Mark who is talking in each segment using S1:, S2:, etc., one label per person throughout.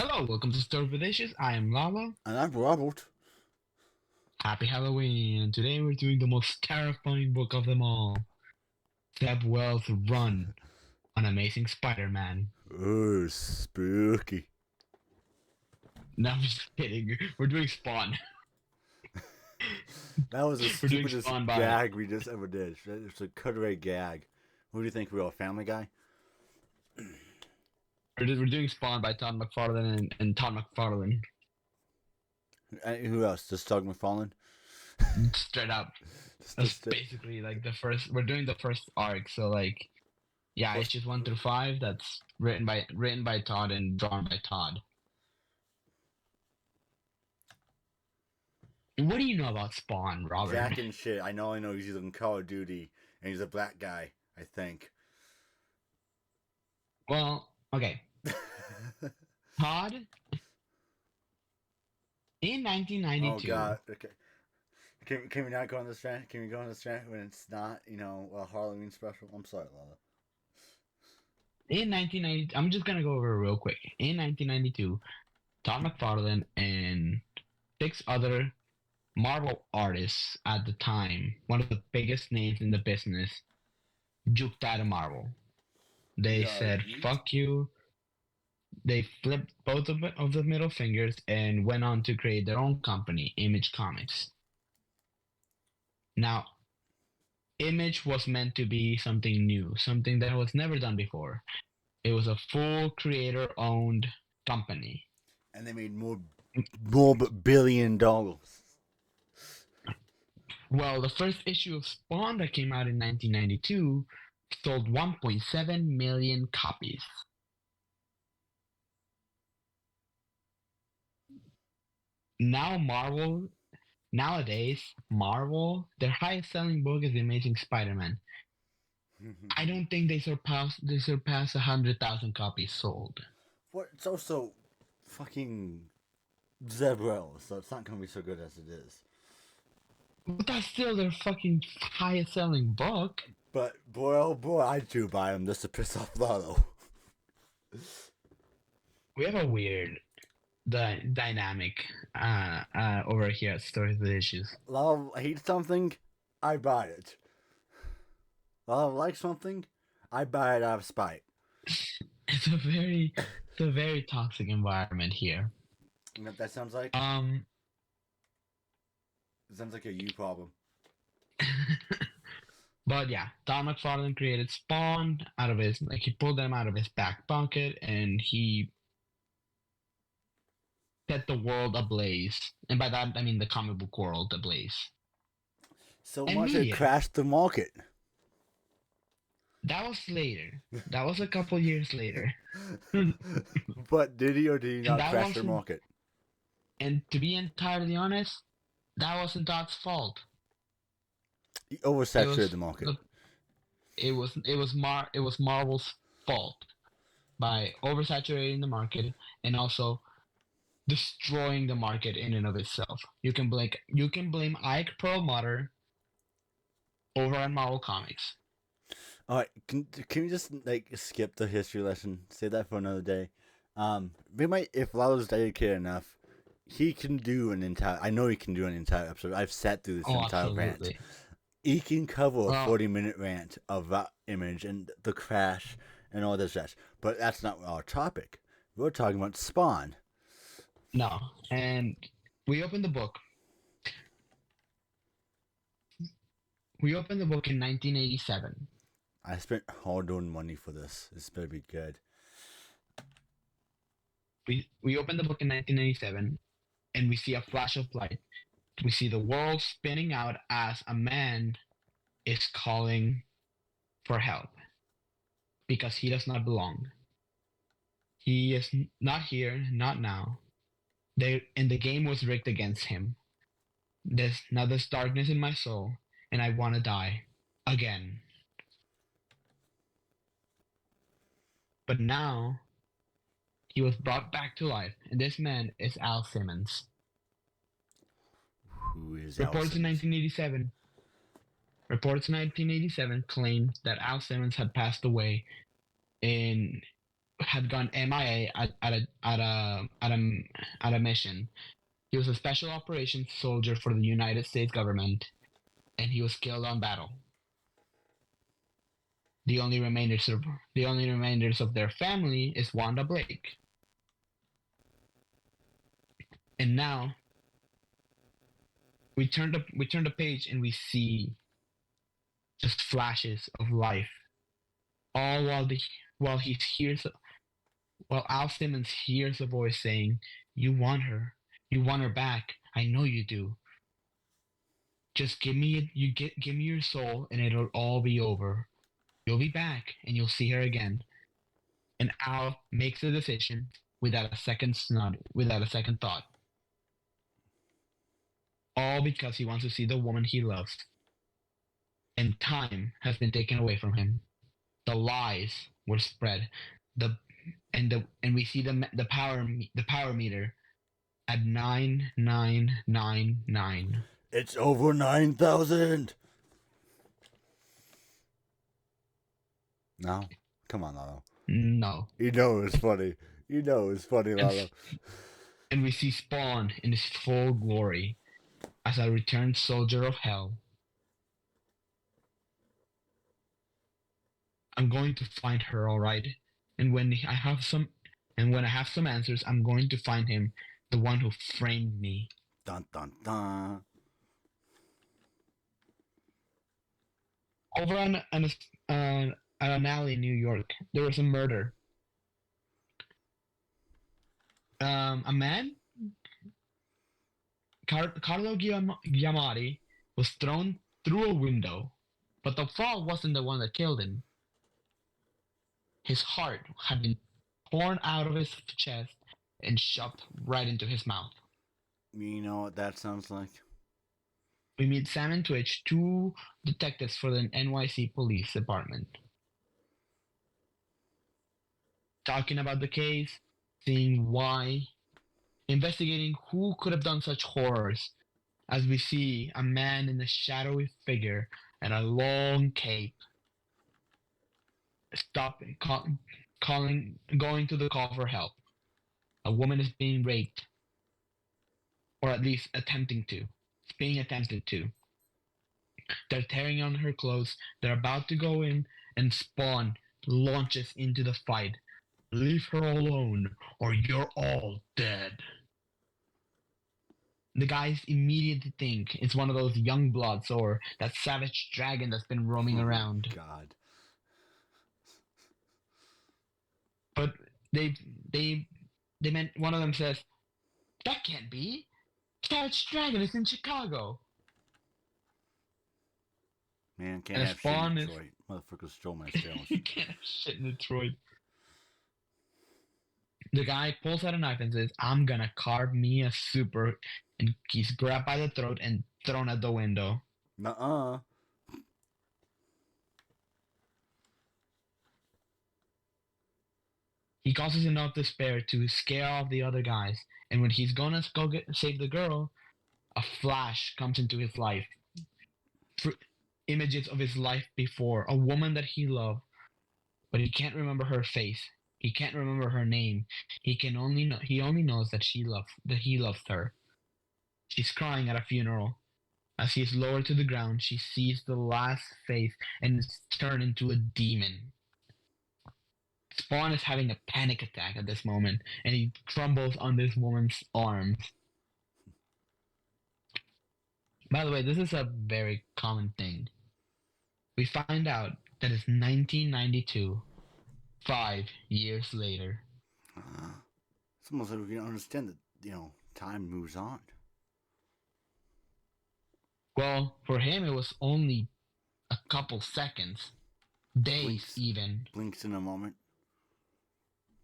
S1: Hello, welcome to Story with Issues. I am Lalo.
S2: And I'm Robert.
S1: Happy Halloween. And today we're doing the most terrifying book of them all. Zeb Wells' Run on Amazing Spider-Man.
S2: Oh, spooky.
S1: No, I'm just kidding. We're doing Spawn.
S2: That was the
S1: We're doing
S2: stupidest
S1: Spawn by...
S2: gag we just ever did. It's a cutaway gag. Who do you think we are, Family Guy?
S1: We're doing Spawn by Todd McFarlane and Todd McFarlane.
S2: Who else? Just Doug McFarlane?
S1: Straight up. That's basically like the first... We're doing the first arc, so like... Yeah, issues 1 through 5, that's written by Todd and drawn by Todd. What do you know about Spawn, Robert?
S2: Jack and shit. I know he's in Call of Duty, and he's a black guy, I think.
S1: Well, okay. Todd, in 1992...
S2: Oh, God. Okay. Can we not go on this rant? Can we go on this rant when it's not, a Halloween special? I'm sorry, Lala.
S1: In 1990, I'm just gonna go over it real quick. In 1992, Todd McFarlane and 6 other Marvel artists at the time, one of the biggest names in the business, juked out of Marvel. They said, fuck you. They flipped both of the middle fingers and went on to create their own company, Image Comics. Now, Image was meant to be something new, something that was never done before. It was a full creator-owned company.
S2: And they made more $1 billion.
S1: Well, the first issue of Spawn that came out in 1992 sold 1.7 million copies. Nowadays, Marvel, their highest selling book is The Amazing Spider-Man. I don't think they surpass 100,000 copies sold.
S2: What? It's also fucking Zeb Wells, so it's not gonna be so good as it is.
S1: But that's still their fucking highest selling book.
S2: But boy, oh boy, I do buy them just to piss off Lalo.
S1: We have a weird dynamic over here at Stories with Issues.
S2: Lalo hates something, I buy it. Lalo likes something, I buy it out of spite.
S1: It's a very toxic environment here.
S2: You know what that sounds like? It sounds like a you problem.
S1: But yeah, Todd McFarlane created Spawn he pulled them out of his back pocket and he set the world ablaze. And by that, I mean the comic book world ablaze.
S2: So much it crashed the market.
S1: That was later. That was a couple years later.
S2: But did he or did he not crash the market?
S1: And to be entirely honest, that wasn't Todd's fault.
S2: He oversaturated the market.
S1: It was Marvel's fault by oversaturating the market and also destroying the market in and of itself. You can blame Ike Perlmutter over on Marvel Comics.
S2: All right, can we just skip the history lesson? Save that for another day. We might, if Lalo's dedicated enough, he can do an entire. I know he can do an entire episode. I've sat through this entire rant. He can cover a 40-minute rant of that Image and the crash and all this jazz. But that's not our topic. We're talking about Spawn.
S1: No, and we opened the book. We opened the book in 1987.
S2: I spent hard-earned money for this. This better be good.
S1: We opened the book in 1987, and we see a flash of light. We see the world spinning out as a man is calling for help because he does not belong. He is not here, not now. And the game was rigged against him. There's darkness in my soul, and I want to die again. But now, he was brought back to life, and this man is Al Simmons.
S2: Who is
S1: Reports in 1987 claimed that Al Simmons had passed away had gone MIA at a mission. He was a special operations soldier for the United States government, and he was killed on battle. The only remainders of their family is Wanda Blake. And now we turn the page and we see just flashes of life, all while he hears while Al Simmons hears a voice saying, "You want her. You want her back. I know you do. Just give me your soul, and it'll all be over. You'll be back, and you'll see her again." And Al makes a decision without a second thought. All because he wants to see the woman he loves. And time has been taken away from him. The lies were spread. And we see the power meter at 9999.
S2: It's over 9,000. No, come on, Lalo.
S1: No.
S2: You know it's funny. Lalo.
S1: And we see Spawn in his full glory as a returned soldier of hell. I'm going to find her, all right. And when I have some answers, I'm going to find him, the one who framed me.
S2: Dun dun dun.
S1: Over at an alley in New York, there was a murder. A man, Carlo Giamatti, was thrown through a window, but the fall wasn't the one that killed him. His heart had been torn out of his chest and shoved right into his mouth.
S2: You know what that sounds like?
S1: We meet Sam and Twitch, two detectives for the NYC Police Department. Talking about the case, seeing why, investigating who could have done such horrors, as we see a man in a shadowy figure and a long cape going to the call for help. A woman is being raped, or at least attempted to. They're tearing on her clothes. They're about to go in, and Spawn launches into the fight. "Leave her alone, or you're all dead." The guys immediately think it's one of those young bloods or that savage dragon that's been roaming around.
S2: God.
S1: But they meant, one of them says, "That can't be. Savage Dragon is in Chicago."
S2: Man, can't
S1: And
S2: have
S1: Spawn
S2: shit in Detroit. Motherfuckers stole my sales.
S1: You can't have shit in Detroit. The guy pulls out a knife and says, "I'm gonna carve me a super," and he's grabbed by the throat and thrown out the window.
S2: Nuh-uh.
S1: He causes enough despair to scare off the other guys, and when he's gonna save the girl, a flash comes into his life. Images of his life before, a woman that he loved, but he can't remember her face. He can't remember her name. He only knows that he loves her. She's crying at a funeral. As he is lowered to the ground, she sees the last face and is turned into a demon. Spawn is having a panic attack at this moment, and he crumbles on this woman's arms. By the way, this is a very common thing. We find out that it's 1992, 5 years later.
S2: It's almost like we can understand that, time moves on.
S1: Well, for him, it was only a couple seconds. Days, even.
S2: Blinks in a moment.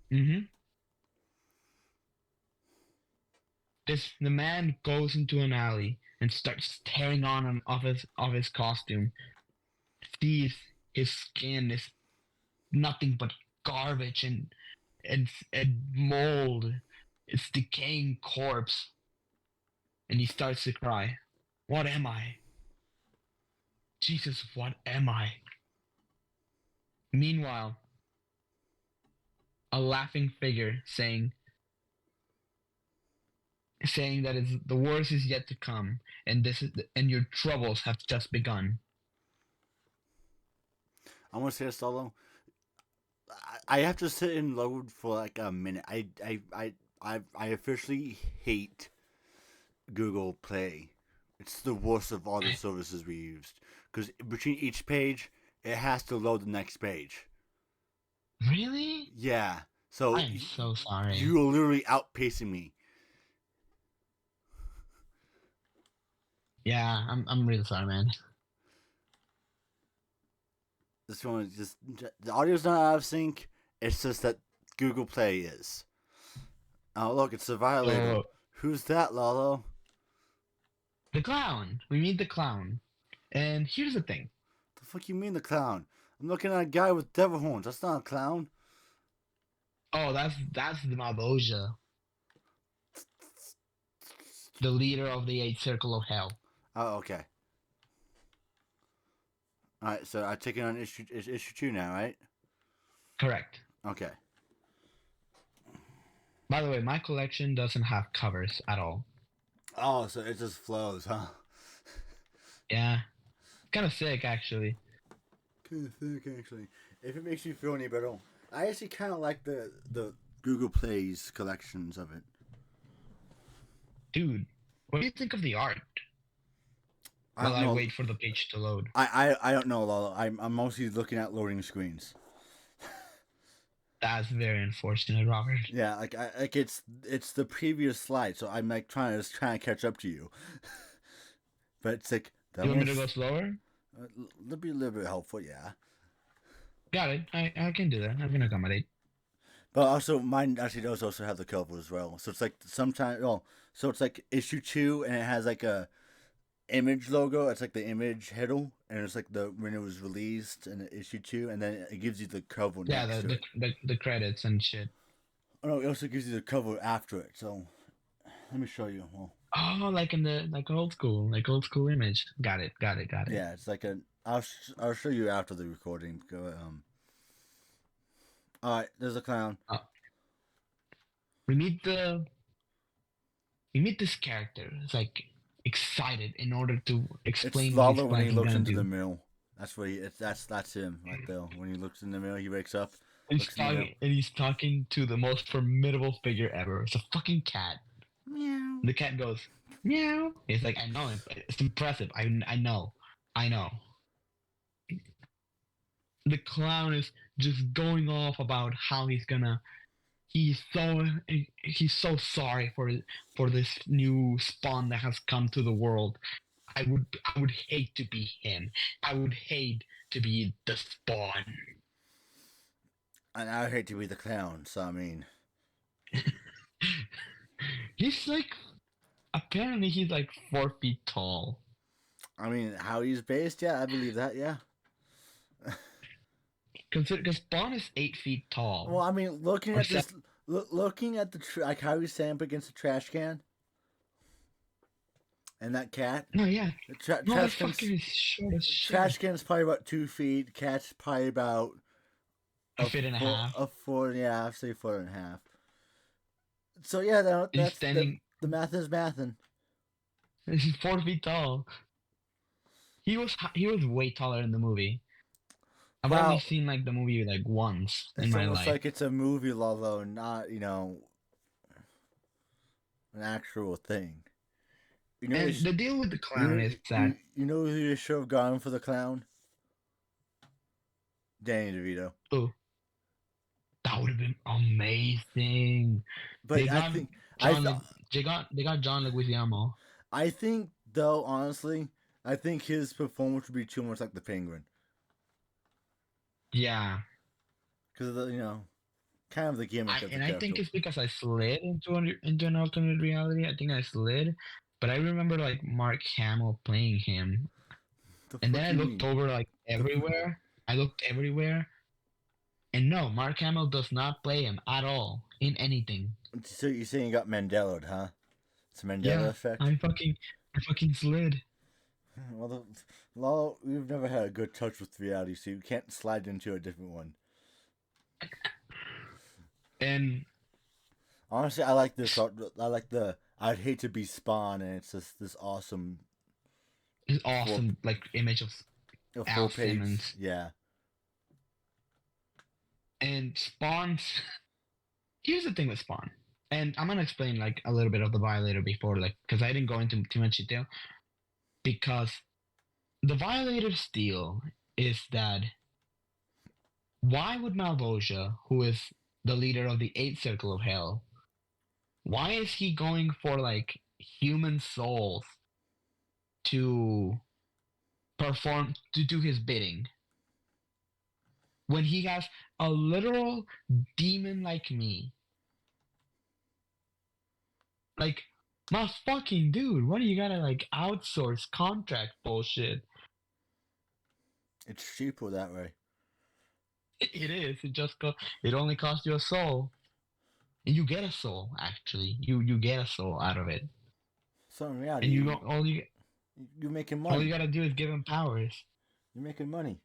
S1: Mm-hmm. The man goes into an alley and starts tearing on off his costume. Sees his skin is nothing but garbage and mold. It's decaying corpse. And he starts to cry. "What am I? Jesus, what am I?" Meanwhile, a laughing figure saying that it's the worst is yet to come, and and your troubles have just begun.
S2: I'm gonna say this, Lalo. I have to sit and load for like a minute. I officially hate Google Play. It's the worst of all the services we used because between each page, it has to load the next page.
S1: Really?
S2: Yeah, so
S1: I'm so sorry.
S2: you are literally outpacing me.
S1: Yeah, I'm really sorry, man.
S2: This one is just the audio's not out of sync. It's just that Google Play is. Oh look, it's the violator.
S1: So
S2: Who's that, Lalo?
S1: the clown. We meet the clown. And here's the thing.
S2: The fuck you mean the clown? I'm looking at a guy with devil horns. That's not a clown.
S1: Oh, that's the Maboja, the leader of the Eighth Circle of Hell.
S2: Oh, okay. All right, so I take it on issue 2 now, right?
S1: Correct.
S2: Okay.
S1: By the way, my collection doesn't have covers at all.
S2: Oh, so it just flows, huh?
S1: Yeah. Kind of sick, actually.
S2: Kind of thick, actually. If it makes you feel any better, I actually kind of like the Google Plays collections of it.
S1: Dude, what do you think of the art? While I wait for the page to load.
S2: I don't know, Lalo. I'm mostly looking at loading screens.
S1: That's very unfortunate, Robert.
S2: Yeah, like it's the previous slide, so I'm like trying to catch up to you. But it's like
S1: You want me to go slower?
S2: That'd be a little bit helpful, yeah.
S1: Got it. I can do that. I can accommodate.
S2: But also, mine actually does also have the cover as well. So it's like sometimes, so it's like issue 2, and it has like a image logo. It's like the image header, and it's like when it was released in issue 2, and then it gives you the cover.
S1: Yeah,
S2: next to it.
S1: The credits and shit.
S2: Oh no, it also gives you the cover after it. So let me show you. Well,
S1: Oh, like in the old school image. Got it.
S2: yeah, it's like I'll show you after the recording. Go All right, there's a clown.
S1: We meet this character. It's like excited in order to explain
S2: It's
S1: what he's
S2: Lalo when he
S1: planning
S2: looks
S1: to
S2: into
S1: do.
S2: the mirror. That's what that's him right there. When he looks in the mirror, he wakes up.
S1: And he's talking to the most formidable figure ever. It's a fucking cat.
S2: Meow.
S1: The cat goes, meow. It's like, I know, it's impressive. I know. The clown is just going off about how he's so sorry for this new spawn that has come to the world. I would hate to be him. I would hate to be the spawn.
S2: And I hate to be the clown, so I mean,
S1: He's like, apparently he's like 4 feet tall.
S2: I mean how he's based, yeah, I believe that, yeah.
S1: Because Spawn is 8 feet tall.
S2: Well, I mean, looking at the like how he's standing up against the trash can, and that cat.
S1: No, yeah.
S2: Trash
S1: that fucking is short as shit.
S2: Trash can's probably about 2 feet. Cat's probably about
S1: a foot and a half.
S2: A foot, yeah, I'd say 1.5 feet. So yeah, that's
S1: standing.
S2: The math is mathin'.
S1: He's 4 feet tall. He was way taller in the movie. I've only seen like the movie like once in my life. It's
S2: almost like it's a movie, although not an actual thing.
S1: You know, and the deal with the clown is that
S2: you know who you should have gone for the clown? Danny DeVito.
S1: Oh, that would have been amazing.
S2: But they got
S1: John Leguizamo.
S2: I think though, honestly, I think his performance would be too much like the Penguin.
S1: Yeah.
S2: Because of the kind of the gimmick of the character.
S1: I think it's because I slid into an alternate reality. I think I slid, but I remember like Mark Hamill playing him, and then I looked over like everywhere. I looked everywhere, and no, Mark Hamill does not play him at all in anything.
S2: So you're saying you got Mandela'd, huh? It's a Mandela effect.
S1: I fucking slid.
S2: Well, Lalo, we've never had a good touch with reality, so you can't slide into a different one.
S1: And
S2: Honestly, I like this art. I like the I'd hate to be Spawn, and it's just this awesome
S1: it's
S2: full
S1: awesome, like image of
S2: a full
S1: Al
S2: page.
S1: Simmons
S2: Yeah,
S1: and Spawn's. Here's the thing with Spawn, and I'm gonna explain like a little bit of the Violator before, like, because I didn't go into too much detail. Because the Violator's deal is that why would Malvosia, who is the leader of the Eighth Circle of Hell, why is he going for like human souls to perform to do his bidding when he has a literal demon like me? Like, my fucking dude, what do you gotta like outsource contract bullshit?
S2: it's cheaper that way.
S1: It is. It only costs you a soul. And you get a soul, actually. You get a soul out of it.
S2: So in reality,
S1: And you don't
S2: you're making
S1: all you
S2: money.
S1: gotta do is give him powers.
S2: You're making money.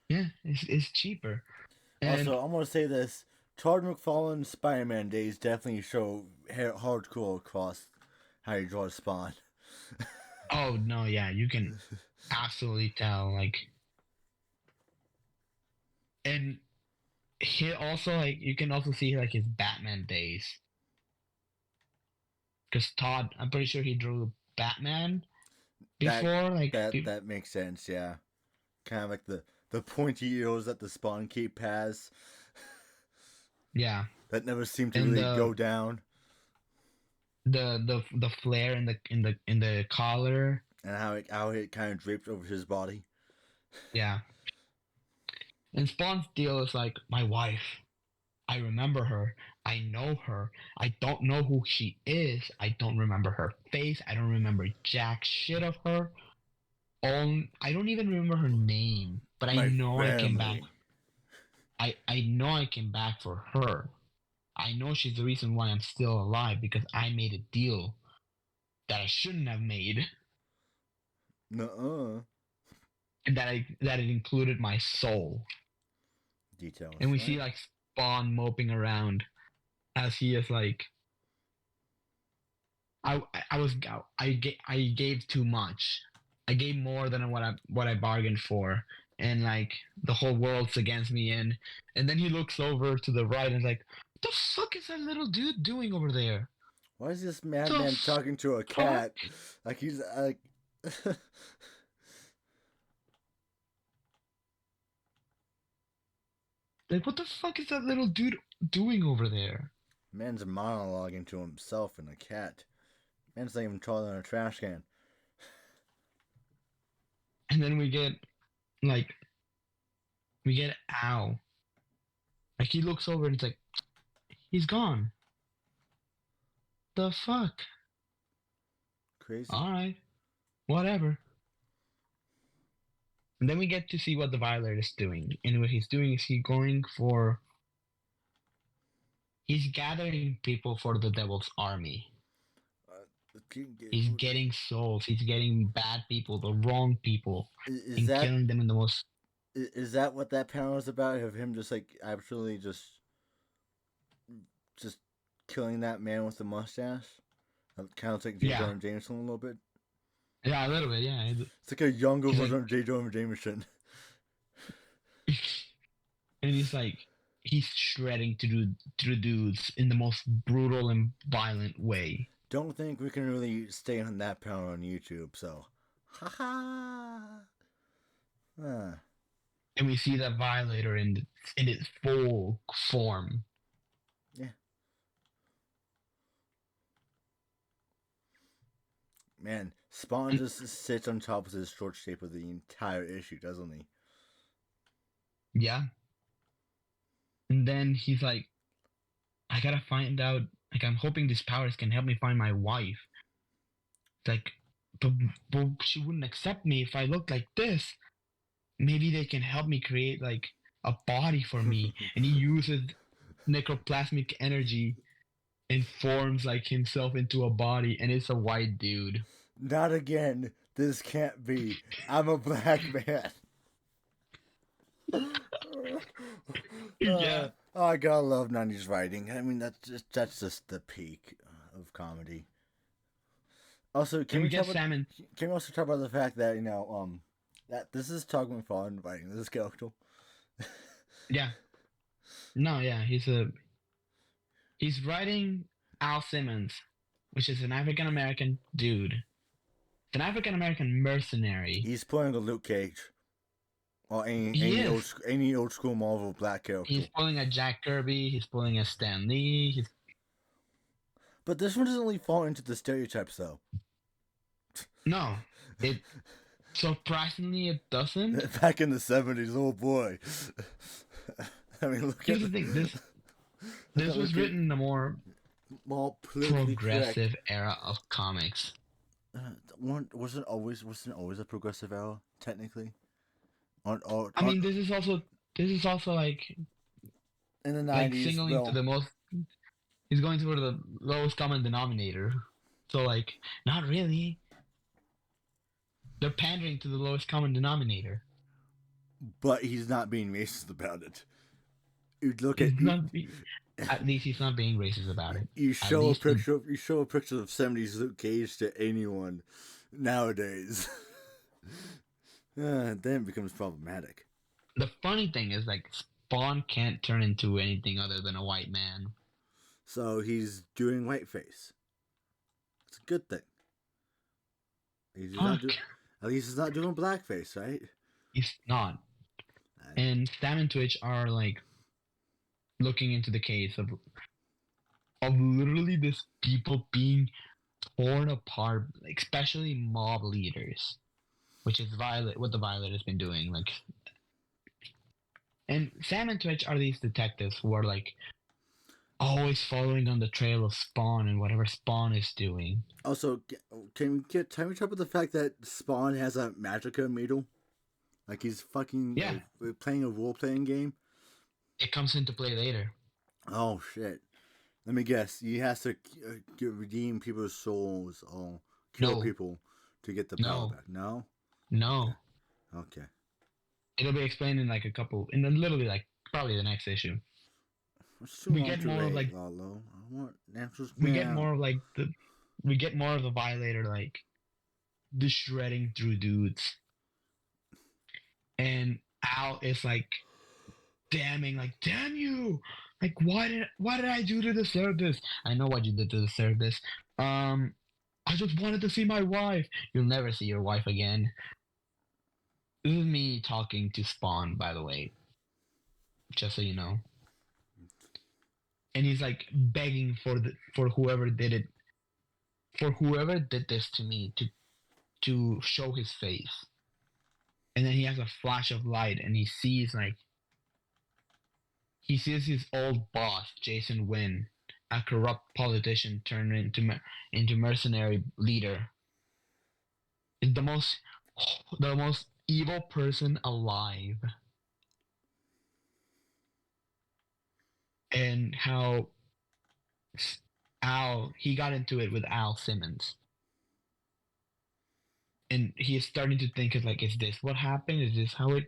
S1: Yeah, it's cheaper. And
S2: Also, I'm gonna say this: Todd McFarlane's Spider-Man days definitely show hardcore across how you draw Spawn.
S1: oh no, yeah, you can absolutely tell, like, and he also like you can also see like his Batman days. Because Todd, I'm pretty sure he drew Batman
S2: that
S1: before, like
S2: that makes sense. Yeah, kind of like the pointy ears that the Spawn cape has
S1: yeah,
S2: that never seem to
S1: and
S2: really go down,
S1: the flare in the collar.
S2: and how it kind of draped over his body.
S1: Yeah, and Spawn's deal is like my wife. I remember her. I know her. I don't know who she is. I don't remember her face. I don't remember jack shit of her. I don't even remember her name, but I
S2: My
S1: know I came back.
S2: family.
S1: I know I came back for her. I know she's the reason why I'm still alive because I made a deal that I shouldn't have made,
S2: Nuh-uh.
S1: and that it included my soul.
S2: Details,
S1: And we see
S2: right?
S1: like Spawn moping around as he is like, I was I gave too much. I gave more than what I bargained for, and like the whole world's against me. And then he looks over to the right and is like, "What the fuck is that little dude doing over there?
S2: Why is this
S1: The
S2: madman talking to a
S1: fuck?
S2: cat? Like he's like.
S1: Like what the fuck is that little dude doing over there?"
S2: Man's monologuing to himself and a cat. Man's not even taller than a trash can.
S1: And then like we get Al. Like he looks over and it's like he's gone. The fuck?
S2: Crazy.
S1: All right, whatever. And then we get to see what the Violator is doing. And what he's doing is he's gathering people for the Devil's Army. He's getting souls. He's getting bad people, the wrong people,
S2: Is
S1: and
S2: that
S1: killing them in the most.
S2: is that what that panel is about? Of him just like absolutely just killing that man with the mustache? Kind of like J.
S1: Yeah,
S2: Jonah Jameson a little bit.
S1: yeah, a little bit. Yeah,
S2: It's like a younger
S1: he's
S2: version
S1: like,
S2: of J. Jonah Jameson.
S1: and he's shredding through dudes in the most brutal and violent way.
S2: Don't think we can really stay on that panel on YouTube, so. Haha. Ah.
S1: And we see that Violator in its full form.
S2: Yeah. Man, Spawn just sits on top of his short shape of the entire issue, doesn't he?
S1: Yeah. And then he's like, I gotta find out. Like, I'm hoping these powers can help me find my wife. It's like, but, but she wouldn't accept me if I looked like this. Maybe they can help me create like a body for me. And he uses necroplasmic energy and forms like himself into a body, and it's a white dude.
S2: Not again. This can't be. I'm a black man.
S1: Yeah.
S2: I gotta love '90s writing. I mean, that's just the peak of comedy. Also,
S1: And we get salmon.
S2: can we also talk about the fact that that this is Todd McFarlane writing this character?
S1: Yeah. No, yeah, he's writing Al Simmons, which is an African American dude. It's an African American mercenary.
S2: He's playing a Luke Cage or
S1: He is.
S2: any old school Marvel black character.
S1: He's pulling a Jack Kirby. He's pulling a Stan Lee.
S2: But this one doesn't really fall into the stereotypes, though.
S1: No, it surprisingly it doesn't.
S2: Back in the '70s, oh boy. I mean, look
S1: Here's
S2: at
S1: the thing. This was written in a more
S2: politically
S1: progressive
S2: correct.
S1: era of comics.
S2: Wasn't always a progressive era technically.
S1: I mean, this is also like
S2: in the
S1: like
S2: '90s.
S1: singling
S2: Well,
S1: to the most. He's going to the lowest common denominator. So like, not really. They're pandering to the lowest common denominator.
S2: but he's not being racist about it. You look
S1: He's
S2: at
S1: not. At least he's not being racist about it.
S2: you
S1: At
S2: show a
S1: least
S2: picture of '70s Luke Cage to anyone nowadays. Then it becomes problematic.
S1: the funny thing is like Spawn can't turn into anything other than a white man.
S2: So he's doing whiteface. It's a good thing.
S1: Fuck.
S2: At least he's not doing blackface, right?
S1: He's not. And Sam and Twitch are like looking into the case of literally this people being torn apart, like, especially mob leaders, which is what the Violet has been doing. Like, and Sam and Twitch are these detectives who are like always following on the trail of Spawn and whatever Spawn is doing.
S2: Also, can we talk about the fact that Spawn has a Magica needle? Like he's fucking playing a role playing game.
S1: It comes into play later.
S2: Oh shit! Let me guess. He has to redeem people's souls or kill people to get the power back. No.
S1: No.
S2: Okay.
S1: It'll be explained in like literally like probably the next issue. We get more of like
S2: Lalo. I want answers.
S1: We get more of like we get more of the Violator like the shredding through dudes. And Al is like damning, like, damn you! Like, what did I do to deserve this? I know what you did to deserve this. I just wanted to see my wife. You'll never see your wife again. This is me talking to Spawn, by the way. Just so you know. And he's like begging for whoever did it, for whoever did this to me to show his face. And then he has a flash of light, and he sees his old boss, Jason Wynn, a corrupt politician turned into mercenary leader. Is the most evil person alive. And how he got into it with Al Simmons. And he is starting to think of like, is this what happened? Is this how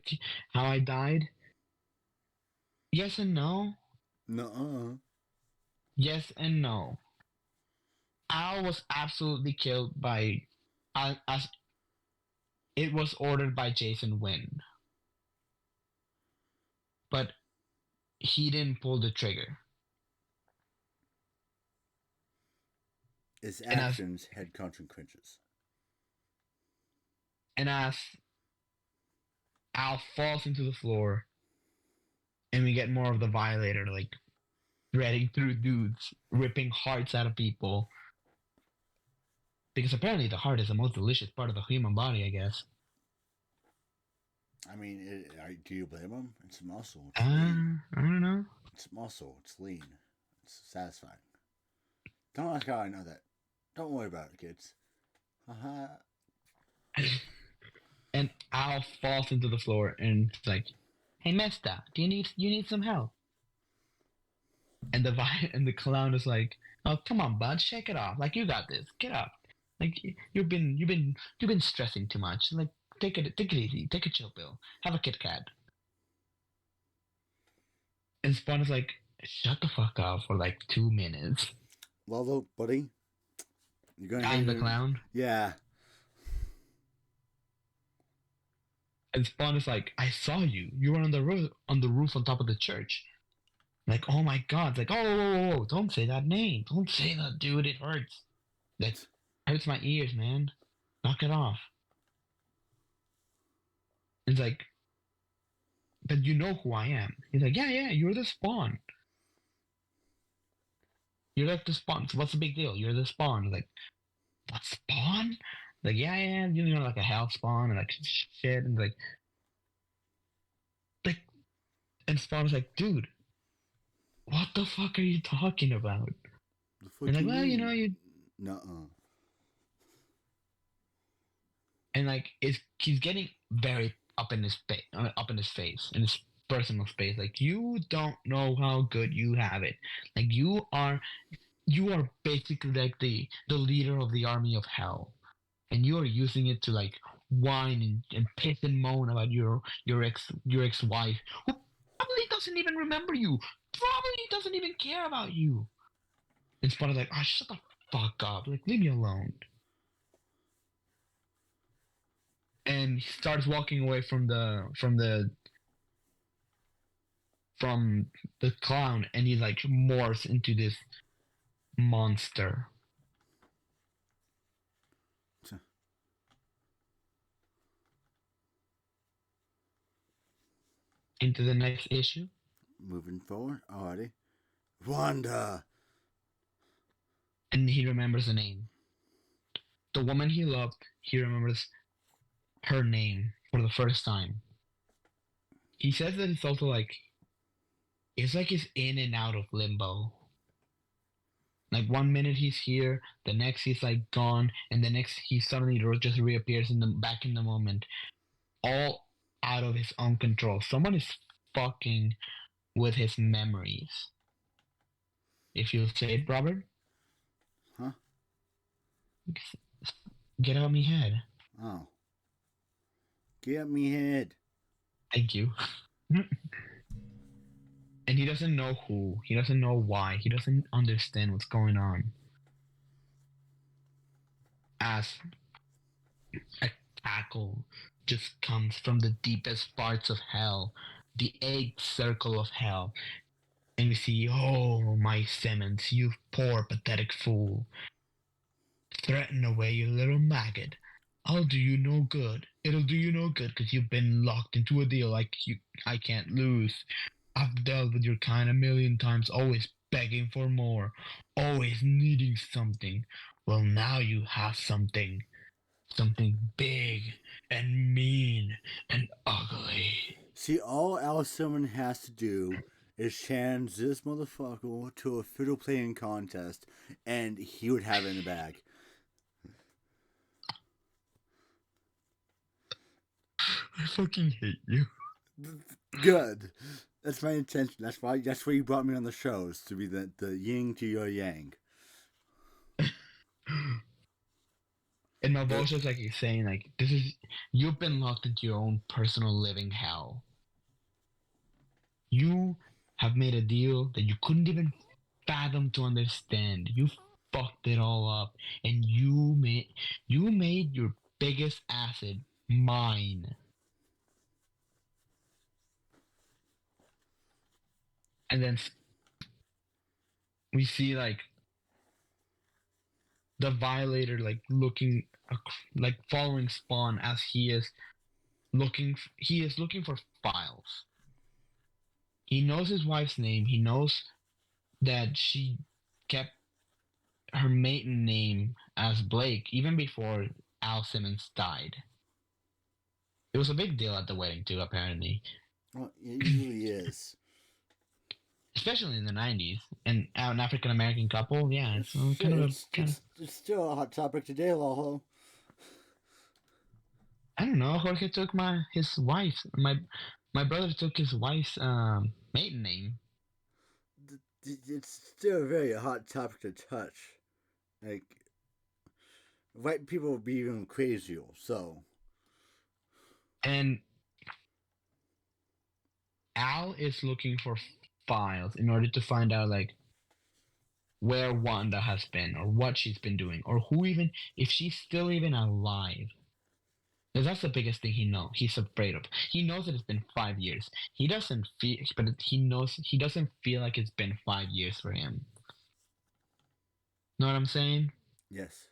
S1: I died? Yes and no.
S2: No.
S1: Yes and no. Al was absolutely killed by, as it was ordered by Jason Wynn. But he didn't pull the trigger.
S2: His actions had consequences.
S1: And as Al falls into the floor, and we get more of the Violator, like, threading through dudes, ripping hearts out of people. Because apparently the heart is the most delicious part of the human body, I guess.
S2: I mean, do you blame him? It's muscle.
S1: I don't know.
S2: It's muscle. It's lean. It's satisfying. Don't ask how I know that. Don't worry about it, kids. Haha.
S1: And Al falls into the floor and it's like, "Hey, Mister, do you need some help?" And the clown is like, "Oh, come on, bud, shake it off. Like, you got this. Get up. Like, you've been stressing too much. Like, take it easy. Take a chill pill. Have a Kit Kat." And Spawn is like, shut the fuck up for like 2 minutes.
S2: Lalo, buddy, you're gonna
S1: I'm
S2: hate
S1: the
S2: it.
S1: clown.
S2: Yeah.
S1: And Spawn is like, I saw you. You were on the roof on top of the church. Like, oh my god. It's like, oh, whoa, whoa, whoa, don't say that name. Don't say that, dude. It hurts. That hurts my ears, man. Knock it off. It's like, but you know who I am. He's like, yeah, yeah, you're the Spawn. You're like the Spawn. So what's the big deal? You're the Spawn. Like, what Spawn? Like, yeah, yeah, you know, like a Hellspawn and like shit. And like, and Spawn's like, dude, what the fuck are you talking about?
S2: The fuck
S1: And like,
S2: you
S1: well, you know,
S2: mean?
S1: you
S2: Nuh-uh.
S1: and like he's getting very up in his face, in his personal space. Like, you don't know how good you have it. Like, you are basically like the leader of the army of hell, and you are using it to like whine and piss and moan about your ex-wife, who probably doesn't even remember you, probably doesn't even care about you. And Spotter's like, oh, shut the fuck up, like, leave me alone. And he starts walking away from the clown, and he like morphs into this monster. Into the next issue.
S2: Moving forward. Alrighty. Wanda.
S1: And he remembers the name. The woman he loved, he remembers her name for the first time. He says that it's also like, it's like he's in and out of limbo. Like, 1 minute he's here, the next he's like gone, and the next he suddenly just reappears back in the moment, all out of his own control. Someone is fucking with his memories. If you say it, Robert.
S2: Huh?
S1: Get out of me head.
S2: Oh. Get me head.
S1: Thank you. And he doesn't know who. He doesn't know why. He doesn't understand what's going on. As a tackle just comes from the deepest parts of hell, the 8th circle of hell. And we see, oh, my Simmons, you poor pathetic fool. Threaten away, you little maggot. I'll do you no good. It'll do you no good because you've been locked into a deal I can't lose. I've dealt with your kind a million times, always begging for more, always needing something. Well, now you have something. Something big and mean and ugly.
S2: See, all Al Silverman has to do is challenge this motherfucker to a fiddle playing contest, and he would have it in the bag.
S1: I fucking hate you.
S2: Good. That's my intention. That's why you brought me on the shows, to be the yin to your yang.
S1: And my voice is like saying, like, this is, you've been locked into your own personal living hell. You have made a deal that you couldn't even fathom to understand. You fucked it all up, and you made your biggest asset mine. And then we see like the Violator like looking, like following Spawn as he is looking for files. He knows his wife's name. He knows that she kept her maiden name as Blake even before Al Simmons died. It was a big deal at the wedding too, apparently.
S2: Well, it usually is.
S1: Especially in the 90s. And an African American couple, yeah, it's
S2: It's still a hot topic today, Lalo.
S1: I don't know. Jorge took his wife's my brother took his wife's maiden name.
S2: It's still a very hot topic to touch. Like, white people would be even crazier, so.
S1: And Al is looking for files in order to find out like where Wanda has been or what she's been doing or who even if she's still even alive. Because that's the biggest thing he's afraid of. He knows that it's been 5 years. He doesn't feel, but he knows he doesn't feel like it's been 5 years for him. Know what I'm saying?
S2: Yes.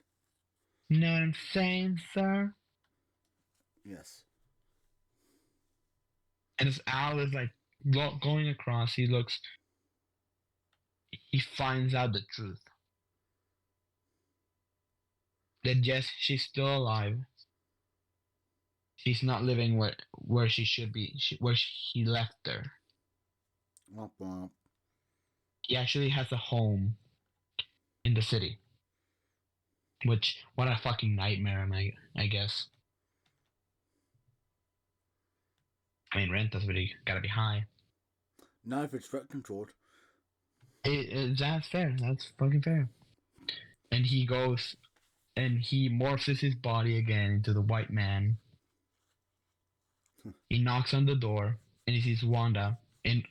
S1: Know what I'm saying, sir?
S2: Yes.
S1: And as Al is like going across, he finds out the truth. That yes, she's still alive. She's not living where she should be, where he left her.
S2: Womp womp.
S1: He actually has a home in the city. Which, what a fucking nightmare, I guess. I mean, rent has really gotta be high.
S2: Not if it's rent controlled.
S1: That's fair. That's fucking fair. And he goes and he morphs his body again into the white man. He knocks on the door and he sees Wanda in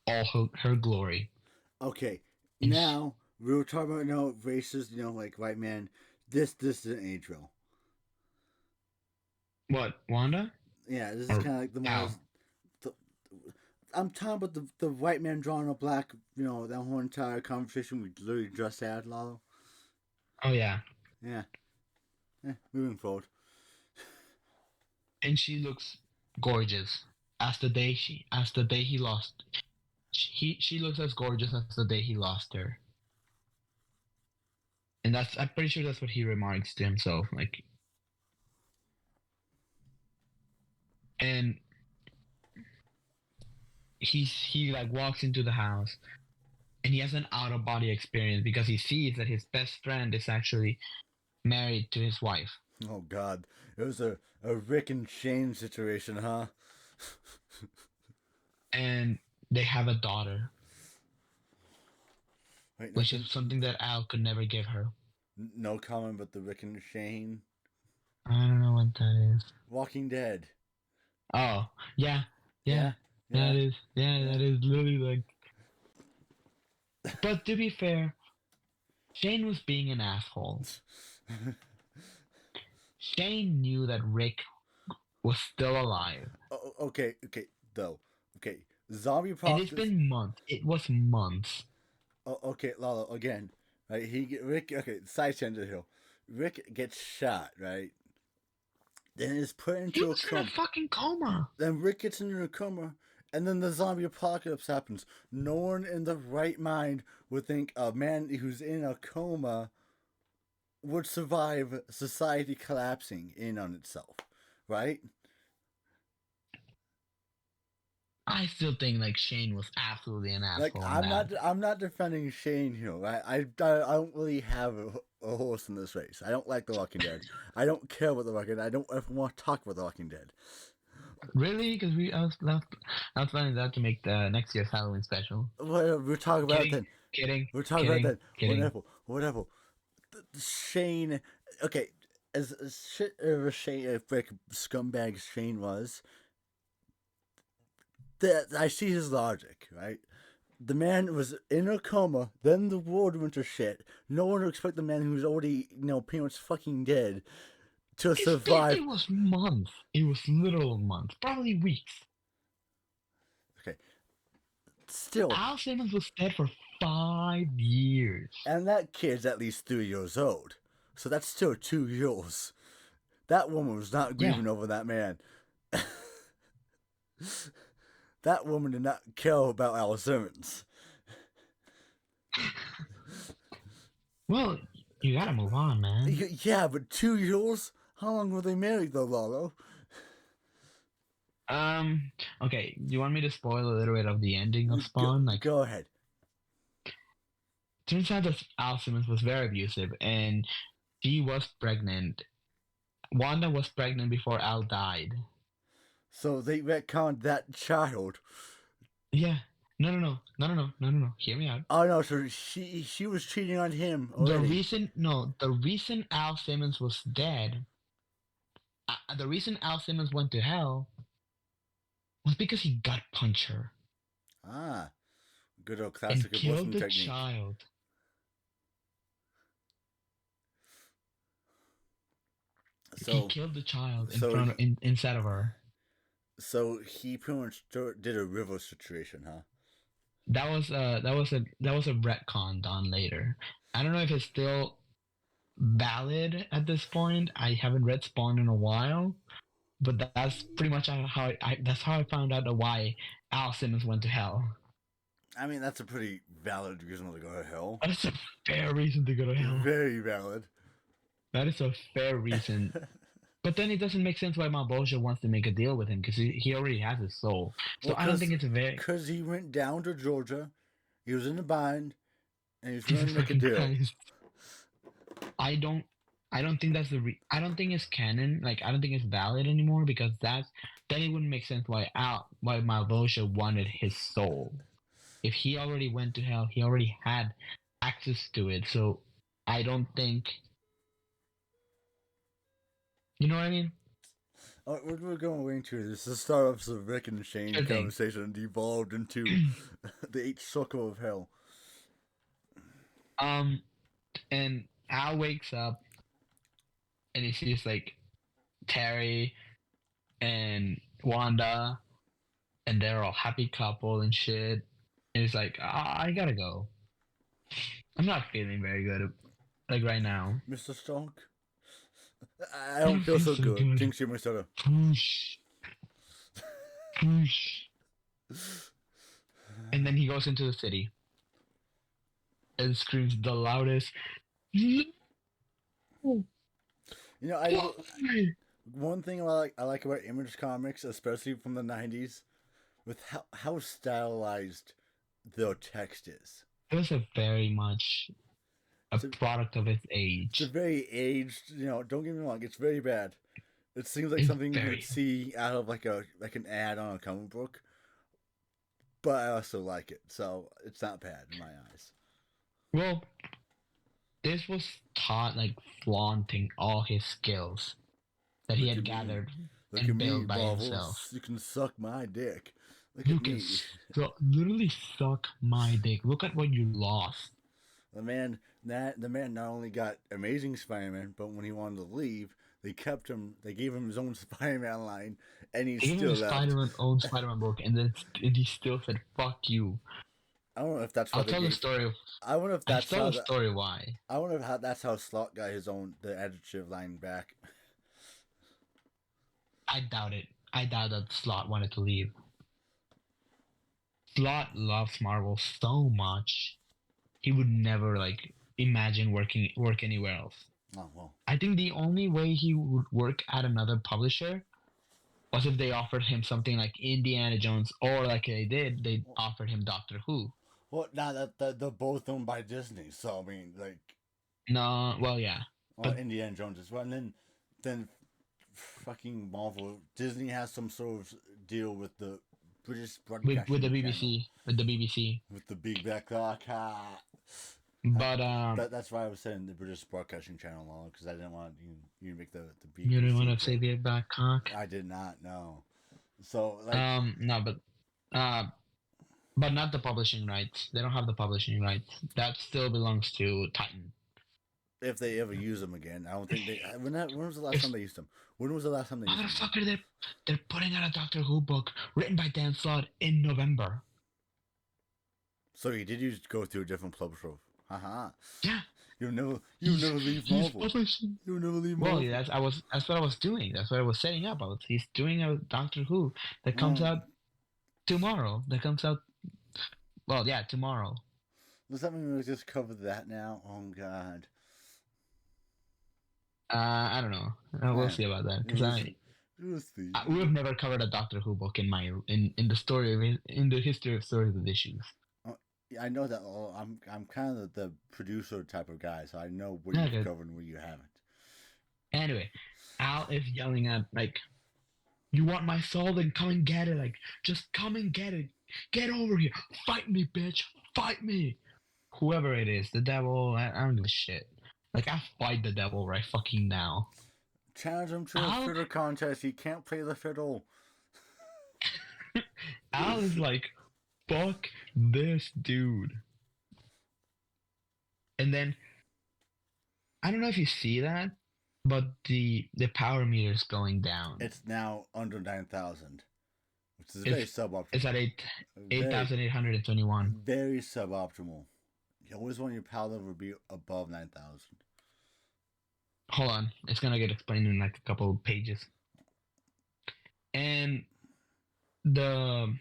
S1: all her glory.
S2: Okay, and now we were talking about races, like white man. This isn't age well.
S1: What, Wanda?
S2: Yeah, this is kind of like the most. I'm talking about the white man drawing a black. That whole entire conversation we literally just had, Lalo.
S1: Oh yeah.
S2: Yeah. Moving forward.
S1: And she looks gorgeous as the day he lost. She looks as gorgeous as the day he lost her. And I'm pretty sure that's what he remarks to himself, like. And he like walks into the house, and he has an out of body experience because he sees that his best friend is actually married to his wife.
S2: Oh God, it was a Rick and Shane situation, huh?
S1: And they have a daughter.
S2: Wait,
S1: which is something that Al could never give her.
S2: No comment but the Rick and Shane.
S1: I don't know what that is.
S2: Walking Dead.
S1: Oh, yeah. That is literally like. But to be fair, Shane was being an asshole. Shane knew that Rick was still alive.
S2: Oh, okay, though. Okay, zombie apocalypse.
S1: And it's been months. It was months.
S2: Oh, okay, Lalo, again. Right, Rick, okay, side tangent to the hill. Rick gets shot, right? Then is put into a coma.
S1: In a fucking coma.
S2: Then Rick gets into a coma, and then the zombie apocalypse happens. No one in the right mind would think a man who's in a coma would survive society collapsing in on itself, right?
S1: I still think like Shane was absolutely an asshole.
S2: Like I'm not defending Shane here, right? I don't really have a horse in this race. I don't like The Walking Dead. I don't care about The Walking Dead. I don't ever want to talk about The Walking Dead.
S1: Really? Because I was planning that to make the next year's Halloween special.
S2: We'll talk about it then.
S1: Kidding.
S2: We'll talk about it then. Whatever. Shane, okay, as shit of a Shane, like scumbag Shane was. I see his logic, right? The man was in a coma, then the world went to shit. No one would expect the man who's already, pretty much fucking dead to survive.
S1: It was months. It was literal months. Probably weeks.
S2: Okay. Still.
S1: Al Simmons was dead for 5 years.
S2: And that kid's at least 3 years old. So that's still 2 years. That woman was not grieving over that man. That woman did not care about Al Simmons.
S1: Well, you gotta move on, man.
S2: Yeah, but 2 years? How long were they married, though, Lalo?
S1: Okay, do you want me to spoil a little bit of the ending of Spawn?
S2: Go ahead.
S1: Turns out that Al Simmons was very abusive, and she was pregnant. Wanda was pregnant before Al died.
S2: So they retconned that child.
S1: Yeah. No. Hear me out.
S2: Oh no, so she was cheating on him already.
S1: The reason Al Simmons was dead, the reason Al Simmons went to hell was because he gut punched her.
S2: Ah. Good old
S1: and
S2: classic
S1: killed
S2: abortion
S1: the
S2: technique.
S1: child. He
S2: So,
S1: killed the child in
S2: so,
S1: front of, inside of her.
S2: so he pretty much did a river situation, huh?
S1: That was a retcon done later. I don't know if it's still valid at this point. I haven't read Spawn in a while, but that's pretty much that's how I found out why Al Simmons went to hell.
S2: I mean, that's a pretty valid reason to go to hell.
S1: That's a fair reason to go to hell.
S2: Very valid.
S1: That is a fair reason. But then it doesn't make sense why Mabosha wants to make a deal with him because he already has his soul. So
S2: Well,
S1: I don't think it's a very.
S2: Because he went down to Georgia, he was in a bind, and he was going
S1: Jesus
S2: to make a
S1: fucking
S2: deal.
S1: Christ. I don't think that's I don't think it's canon. Like I don't think it's valid anymore because then it wouldn't make sense why Mabosha wanted his soul. If he already went to hell, he already had access to it. So I don't think. You know what I mean?
S2: We're going way into this. The startups of Rick and Shane
S1: Sure thing.
S2: conversation devolved into the 8 circle of hell.
S1: And Al wakes up and he sees like Terry and Wanda, and they're all happy couple and shit. And he's like, I gotta go. I'm not feeling very good, like right now.
S2: Mr. Strong? I don't feel so good. Jinx you, Mr.
S1: Push. Push. And then he goes into the city and screams the loudest.
S2: You know, one thing I like about Image Comics, especially from the 90s, with how stylized their text is.
S1: It was a very much a product of its age.
S2: It's a very aged, don't get me wrong, it's very bad. It seems like
S1: It's
S2: something you would see out of like an ad on a comic book. But I also like it, so it's not bad in my eyes.
S1: Well, this was taught like flaunting all his skills that he had gathered and built by himself.
S2: You can suck my dick.
S1: You can literally suck my dick. Look at what you lost.
S2: The man not only got Amazing Spider-Man, but when he wanted to leave, they kept him. They gave him his own Spider-Man line, and he still left.
S1: Own Spider-Man book, and he still said "fuck you."
S2: I don't know if that's.
S1: I'll tell the story.
S2: I wonder if that's
S1: how the story why.
S2: I wonder if that's how Slot got the adjective line back.
S1: I doubt it. I doubt that Slot wanted to leave. Slot loves Marvel so much, he would never like imagine work anywhere else.
S2: Oh well.
S1: I think the only way he would work at another publisher was if they offered him something like Indiana Jones, or like they offered him Doctor Who.
S2: Well, now that they're both owned by Disney, so I mean, like.
S1: No, well, yeah.
S2: Well, Indiana Jones as well, and then fucking Marvel, Disney has some sort of deal with the British broadcasting
S1: with the BBC,
S2: with the big black clock.
S1: But
S2: that's why I was saying the British Broadcasting Channel, because I didn't want you to make the BBC.
S1: You didn't want to say the black cock.
S2: I did not know. So
S1: no, but not the publishing rights. They don't have the publishing rights. That still belongs to Titan.
S2: If they ever use them again, I don't think they. When was the last time they used them? When was the last time they used them?
S1: Motherfucker, they're putting out a Doctor Who book written by Dan Slott in November.
S2: So you did go through a different publisher. Haha.
S1: Yeah.
S2: You never leave Marvel. You never leave Marvel.
S1: Well, that's what I was doing. That's what I was setting up. He's doing a Doctor Who that comes out tomorrow. Well, yeah, tomorrow.
S2: Does that mean we just covered that now? Oh God.
S1: I don't know. We'll see about that because we have never covered a Doctor Who book in the history of stories of issues.
S2: I know that. I'm kind of the producer type of guy, so I know what you've covered and what you haven't.
S1: Anyway, Al is yelling at like, "You want my soul? Then come and get it! Like, just come and get it! Get over here! Fight me, bitch! Fight me!" Whoever it is, the devil. I don't give a shit. Like, I fight the devil right fucking now.
S2: Challenge him to a fiddle contest. He can't play the fiddle.
S1: Al is like, fuck this dude. And then I don't know if you see that, but the power meter is going down.
S2: It's now under 9,000, which is very
S1: It's it's
S2: suboptimal.
S1: at eight
S2: Very,
S1: thousand eight hundred and 21.
S2: very suboptimal. You always want your power level to be above 9,000.
S1: Hold on, it's gonna get explained in like a couple of pages. And the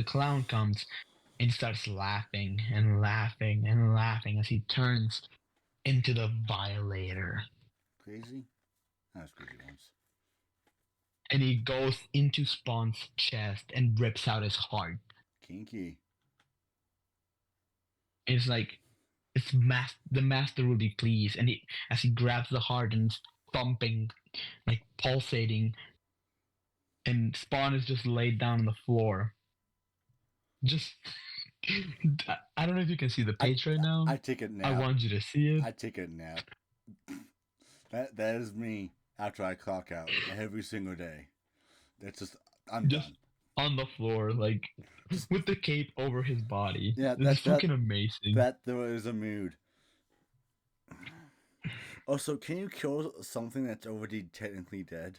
S1: clown comes and starts laughing and laughing and laughing as he turns into the violator.
S2: Crazy? That's crazy once.
S1: And he goes into Spawn's chest and rips out his heart.
S2: Kinky.
S1: It's like the master will be pleased, and as he grabs the heart and is thumping, like pulsating, and Spawn is just laid down on the floor. Just I don't know if you can see the page right now.
S2: I take a nap.
S1: I want you to see it.
S2: I take a nap. That is me after I clock out every single day. That's just I'm
S1: just
S2: done.
S1: On the floor, like with the cape over his body.
S2: Yeah,
S1: that's fucking amazing.
S2: That there is a mood. Also, can you kill something that's already technically dead?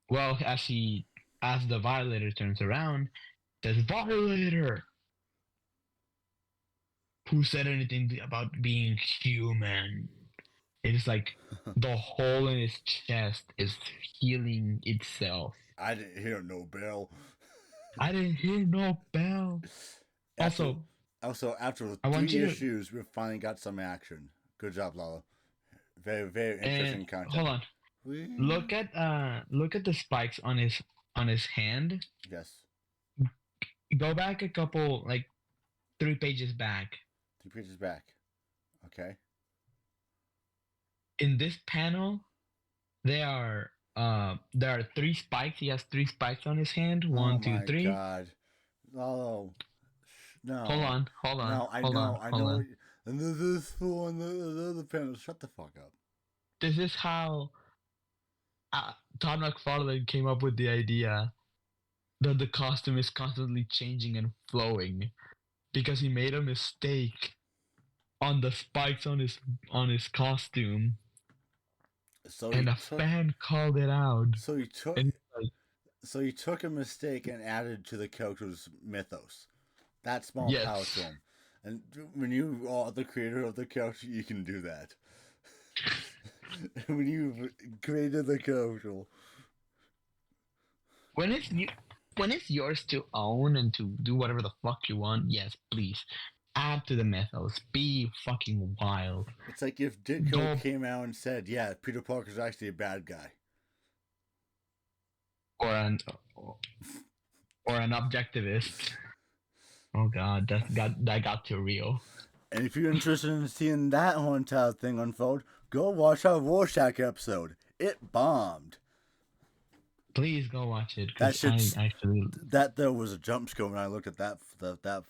S1: Well, as the violator turns around, says violator. Who said anything about being human? It's like the hole in his chest is healing itself.
S2: I didn't hear no bell.
S1: I didn't hear no bell. Also,
S2: after 3 issues, we finally got some action. Good job, Lalo. Very, very interesting content.
S1: Hold on. Look at the spikes on his hand.
S2: Yes.
S1: Go back a couple, like 3 pages back.
S2: 3 pages back. Okay.
S1: In this panel, there are 3 spikes. He has 3 spikes on his hand. 1, 2, 3.
S2: Oh my god. Lalo. No.
S1: Hold on.
S2: No, I know. And this fool on the other panel. Shut the fuck up.
S1: This is how Todd McFarlane came up with the idea that the costume is constantly changing and flowing, because he made a mistake on the spikes on his costume. And a fan called it out.
S2: So he took a mistake and added to the character's mythos. That small power to him. And when you are the creator of the character, you can do that. When you created the character.
S1: When it's yours to own and to do whatever the fuck you want, yes, please. Add to the mythos. Be fucking wild.
S2: It's like if Ditko came out and said, yeah, Peter Parker's actually a bad guy.
S1: Or an objectivist. Oh god, that got too real.
S2: And if you're interested in seeing that whole entire thing unfold, go watch our Rorschach episode. It bombed.
S1: Please go watch it.
S2: That there was a jump scare when I looked at that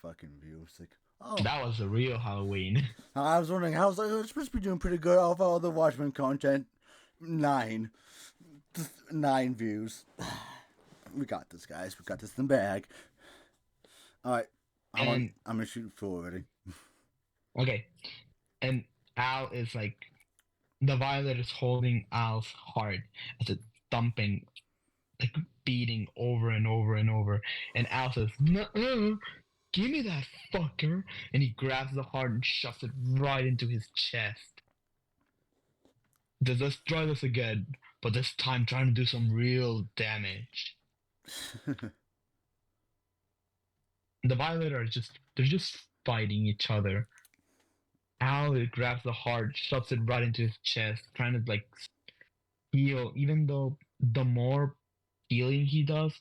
S2: fucking view. It's like, oh,
S1: that was a real Halloween.
S2: I was wondering, I was like, it's supposed to be doing pretty good off all the Watchmen content. 9 views. We got this, guys. We got this in the bag. All right, I'm gonna shoot 4 already.
S1: Okay, and Al is like, the violet is holding Al's heart as it's thumping, like beating over and over and over, and Al says, "No, give me that fucker!" And he grabs the heart and shoves it right into his chest. Let's try this again, but this time trying to do some real damage. The violet they're just fighting each other. Al grabs the heart, shoves it right into his chest, trying to like heal. Even though the more healing he does,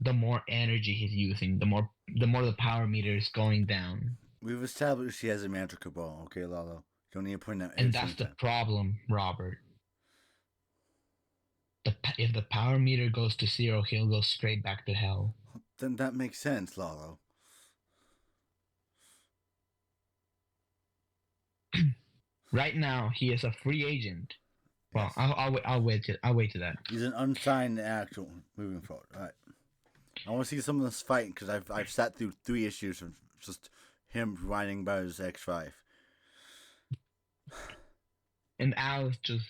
S1: the more energy he's using, the more the power meter is going down.
S2: We've established he has a magical ball, okay, Lalo? Don't need to point out.
S1: And that's the problem, Robert. If the power meter goes to 0, he'll go straight back to hell.
S2: Then that makes sense, Lalo.
S1: Right now, he is a free agent. Well, yes. I'll wait to that.
S2: He's an unsigned actual moving forward. All right. I want to see some of this fighting because I've sat through 3 issues of just him whining about his ex-wife.
S1: And Al is just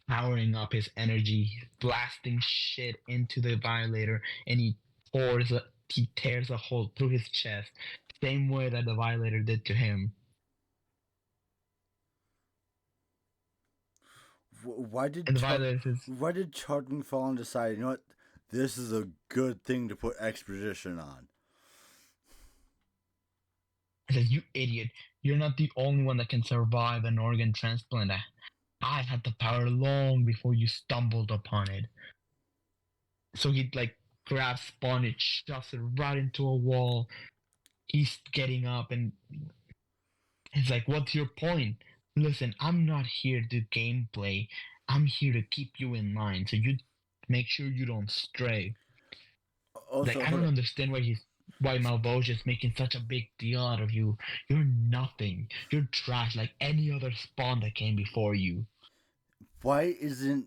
S1: powering up his energy, blasting shit into the Violator, and he tears a hole through his chest, same way that the Violator did to him.
S2: Why did
S1: And the Violator says,
S2: why did Charlton Fallen decide, you know what, this is a good thing to put exposition on?
S1: "You idiot! You're not the only one that can survive an organ transplant. I had the power long before you stumbled upon it." So he like grabs Spawn and shoves it right into a wall. He's getting up and he's like, "What's your point? Listen, I'm not here to gameplay. I'm here to keep you in line, so you make sure you don't stray." Like,
S2: Also,
S1: I don't understand why Malvosia is making such a big deal out of you. You're nothing. You're trash like any other Spawn that came before you.
S2: why isn't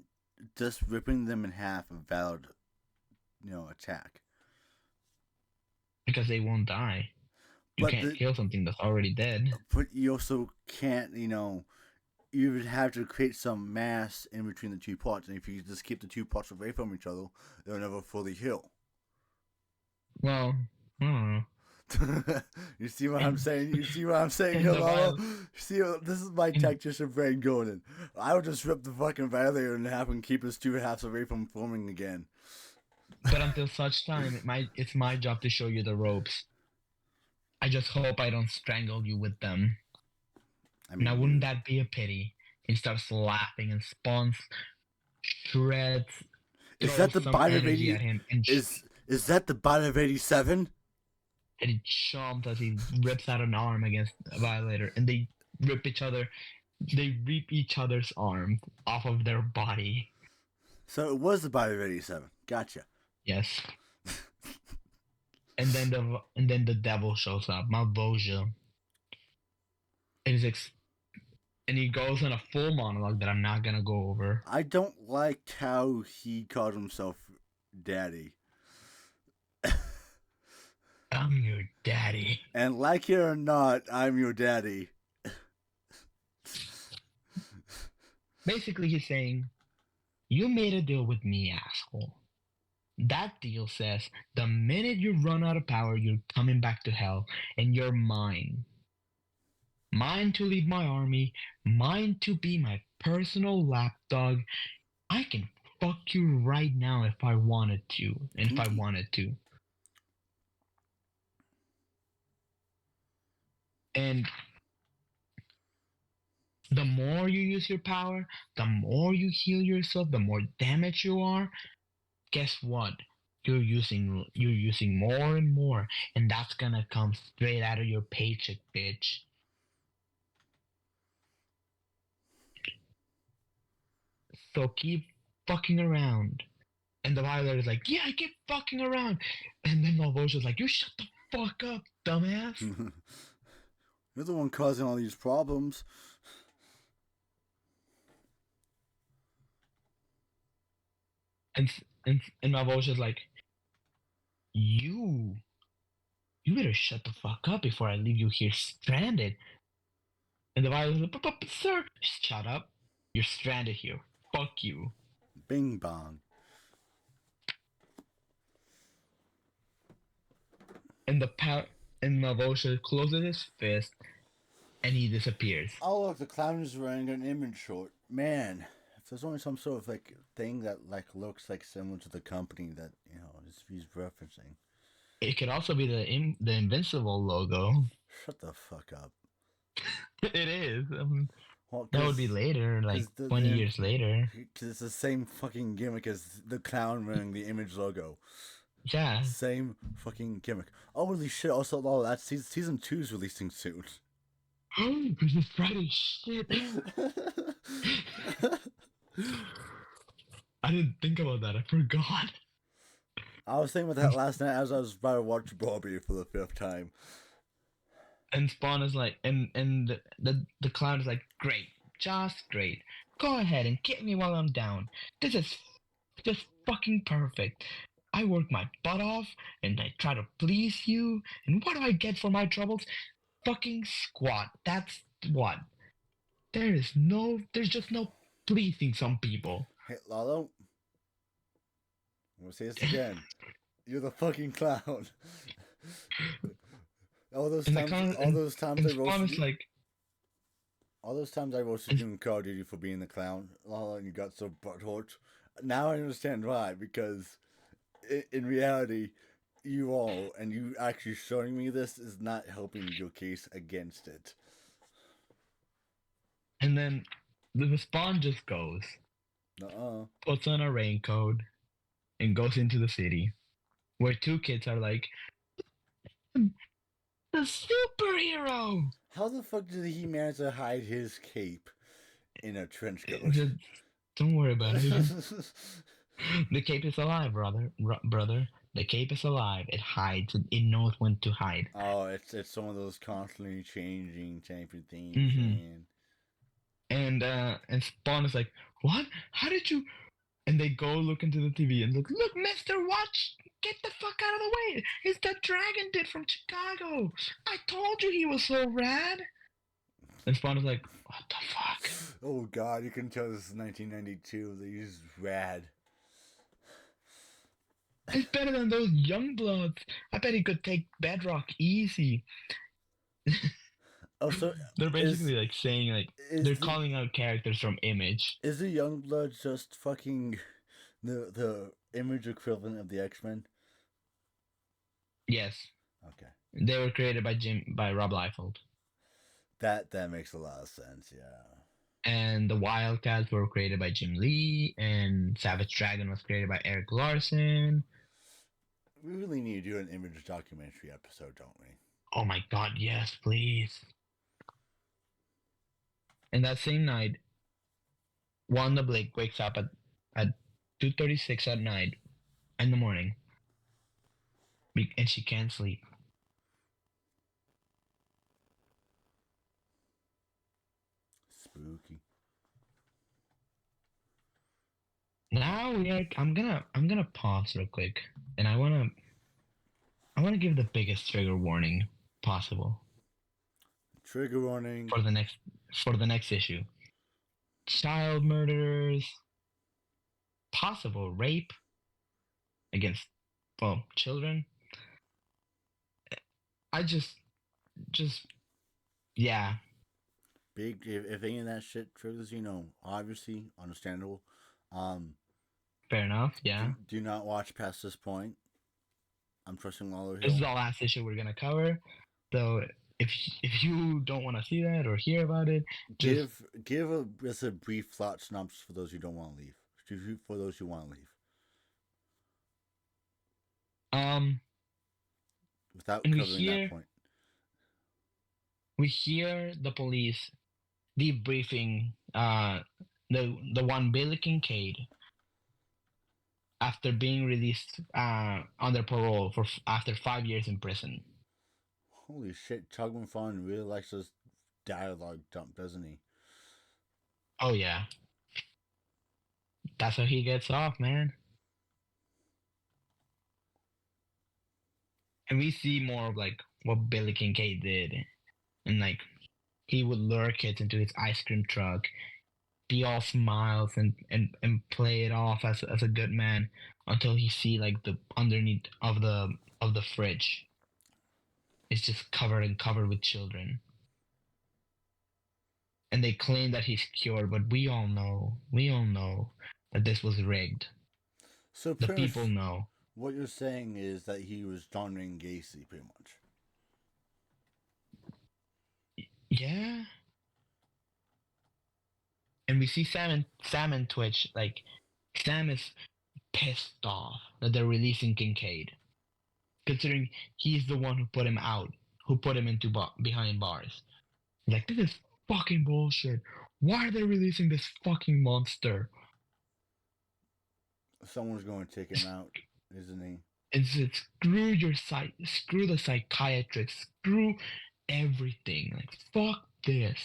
S2: just ripping them in half a valid, attack?
S1: Because they won't die. You
S2: But
S1: can't kill something that's already dead.
S2: but you also can't, you would have to create some mass in between the 2 parts, and if you just keep the 2 parts away from each other, they'll never fully heal.
S1: Well, I don't know.
S2: You see what I'm saying? You see what I'm saying,
S1: And the
S2: Lalo? See, this is my tactician brain going in. I would just rip the fucking Violator in half and keep his 2 halves away from forming again.
S1: But until such time, it's my job to show you the ropes. I just hope I don't strangle you with them. Now, wouldn't that be a pity? He starts laughing and Spawns shreds.
S2: Is that the bite of 80?
S1: At him and
S2: Is that the bite of 87?
S1: And he chomps as he rips out an arm against a Violator, and they rip each other's arms off of their body.
S2: So it was the bite of 87. Gotcha.
S1: Yes. And then the devil shows up, Malvosia. And he goes on a full monologue that I'm not gonna go over.
S2: I don't like how he called himself Daddy.
S1: I'm your daddy.
S2: And like it or not, I'm your daddy.
S1: Basically, he's saying, you made a deal with me, asshole. That deal says the minute you run out of power, you're coming back to hell, and you're mine. Mine to lead my army, mine to be my personal lapdog. I can fuck you right now if I wanted to. And the more you use your power, the more you heal yourself, the more damage you are. Guess what? You're using more and more, and that's gonna come straight out of your paycheck, bitch. So keep fucking around. And the Violator is like, yeah, I keep fucking around. And then Malvosia's like, you shut the fuck up, dumbass.
S2: You're the one causing all these problems.
S1: And Malvosia's like, you better shut the fuck up before I leave you here stranded. And the Violator's like, sir, shut up. You're stranded here. Fuck you.
S2: Bing bong.
S1: And Malvosia closes his fist, and he disappears.
S2: Oh look, the clown is wearing an image short. Man, if there's only some sort of like thing that like looks like similar to the company that he's referencing.
S1: It could also be the Invincible logo.
S2: Shut the fuck up.
S1: It is.
S2: Well,
S1: that would be later, like 20 years later.
S2: Because it's the same fucking gimmick as the clown wearing the image logo.
S1: Yeah.
S2: Same fucking gimmick. Oh, holy shit. Also, all that season 2 is releasing soon.
S1: Oh, this is Friday shit. I didn't think about that. I forgot.
S2: I was thinking about that last night as I was about to watch Bobby for the 5th time.
S1: And Spawn is like, and the clown is like, great, just great. Go ahead and get me while I'm down. This is just fucking perfect. I work my butt off and I try to please you. And what do I get for my troubles? Fucking squat. That's what. There's just no pleasing some people.
S2: Hey, Lalo, I'm gonna say this again. You're the fucking clown. all those
S1: And the
S2: times,
S1: con
S2: all
S1: and,
S2: those times
S1: and
S2: I
S1: Spawn
S2: roasted
S1: is
S2: you,
S1: like,
S2: all those times I roasted you in Call of Duty for being the clown, Lalo, and you got so butthurt. Now I understand why. Because in reality, you all and you actually showing me this is not helping your case against it.
S1: and then the Spawn just goes,
S2: Uh-uh.
S1: puts on a raincoat, and goes into the city, where two kids are like, the superhero.
S2: How the fuck did he manage to hide his cape in a trench coat?
S1: Just don't worry about it. The cape is alive, brother. The cape is alive. It hides. It knows when to hide.
S2: Oh, it's one of those constantly changing type of things,
S1: Hmm.
S2: man.
S1: And Spawn is like, what? How did you? And they go look into the TV and look, Mister, watch! Get the fuck out of the way! It's that dragon dude from Chicago. I told you he was so rad. And Spawn is like, what the fuck?
S2: Oh god, you can tell this is 1992. They use rad.
S1: It's better than those young bloods. I bet he could take Bedrock easy.
S2: Also,
S1: They're basically like saying like they're
S2: the,
S1: calling out characters from Image.
S2: is the Youngblood just fucking the Image equivalent of the X-Men?
S1: Yes,
S2: Okay.
S1: they were created by Rob Liefeld.
S2: That makes a lot of sense, yeah.
S1: And the Wildcats were created by Jim Lee, and Savage Dragon was created by Eric Larson.
S2: We really need to do an Image documentary episode, don't we?
S1: Oh my god, yes, please. And that same night, Wanda Blake wakes up at 2:36 at night in the morning, and she can't sleep.
S2: Spooky.
S1: Now I'm gonna pause real quick, and I wanna give the biggest trigger warning possible
S2: Trigger warning.
S1: for the next issue. Child murders, possible rape against children. I just yeah.
S2: Big if any of that shit triggers, obviously understandable.
S1: Fair enough, yeah.
S2: Do not watch past this point. I'm trusting Lalo
S1: This is
S2: Hill.
S1: the last issue we're gonna cover. So if you don't want to see that or hear about it, just
S2: Give a brief thought synopsis for those who don't want to leave. For those who want to leave. Without
S1: and
S2: covering that point.
S1: we hear the police debriefing the one Billy Kincaid after being released under parole for after 5 years in prison.
S2: Holy shit, Tugman Fawn really likes this dialogue dump, doesn't he?
S1: Oh yeah. That's how he gets off, man. And we see more of like what Billy Kincaid did. And like he would lure kids into his ice cream truck, be all smiles and play it off as a good man until he see like the underneath of the fridge. It's just covered with children. And they claim that he's cured, but we all know that this was rigged.
S2: So
S1: the people know.
S2: What you're saying is that he was John Wayne Gacy, pretty much.
S1: Yeah. And we see Sam and Twitch, like Sam is pissed off that they're releasing Kincaid, considering he's the one who put him out, who put him into behind bars. Like, this is fucking bullshit. Why are they releasing this fucking monster?
S2: Someone's going to take him out, isn't he?
S1: And said, screw the psychiatrist, screw everything. Like, fuck this.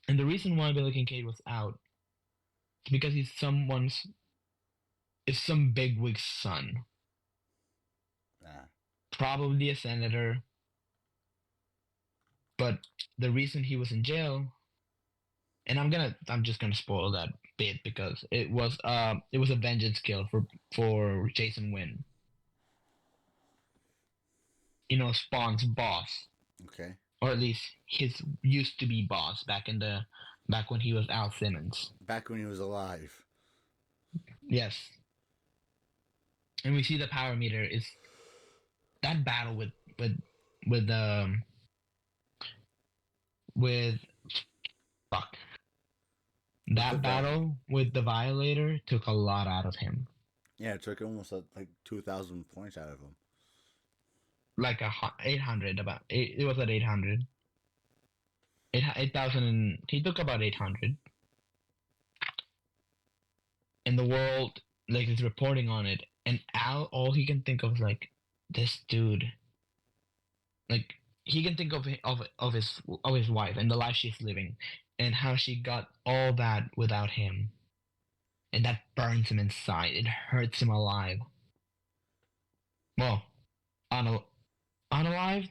S1: And the reason why Billy Kincaid was out is because he's someone's is some bigwig's son,
S2: Ah,
S1: probably a senator. But the reason he was in jail, and I'm just gonna spoil that bit because it was a vengeance kill for Jason Wynn. Spawn's boss,
S2: okay.
S1: or at least his used to be boss back when he was Al Simmons.
S2: Back when he was alive.
S1: Yes, and we see the power meter is that battle with with fuck
S2: With the
S1: that battle with the Violator took a lot out of him.
S2: Yeah, it took almost like 2,000 points out of him.
S1: Like 800 about it was at 800. 8,000. He took about 800. And the world like is reporting on it, and Al all he can think of is like this dude. Like he can think of his wife and the life she's living, and how she got all that without him, and that burns him inside. It hurts him alive. Well, un unalive,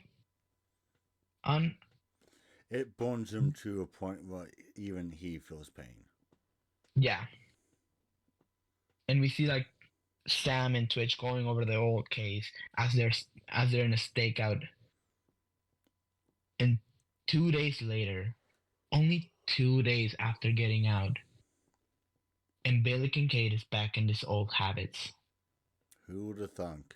S1: un
S2: It burns him to a point where even he feels pain.
S1: yeah. And we see like Sam and Twitch going over the old case as they're in a stakeout. And 2 days later, only 2 days after getting out, and Billy Kincaid is back in his old habits,
S2: Who would have thunk?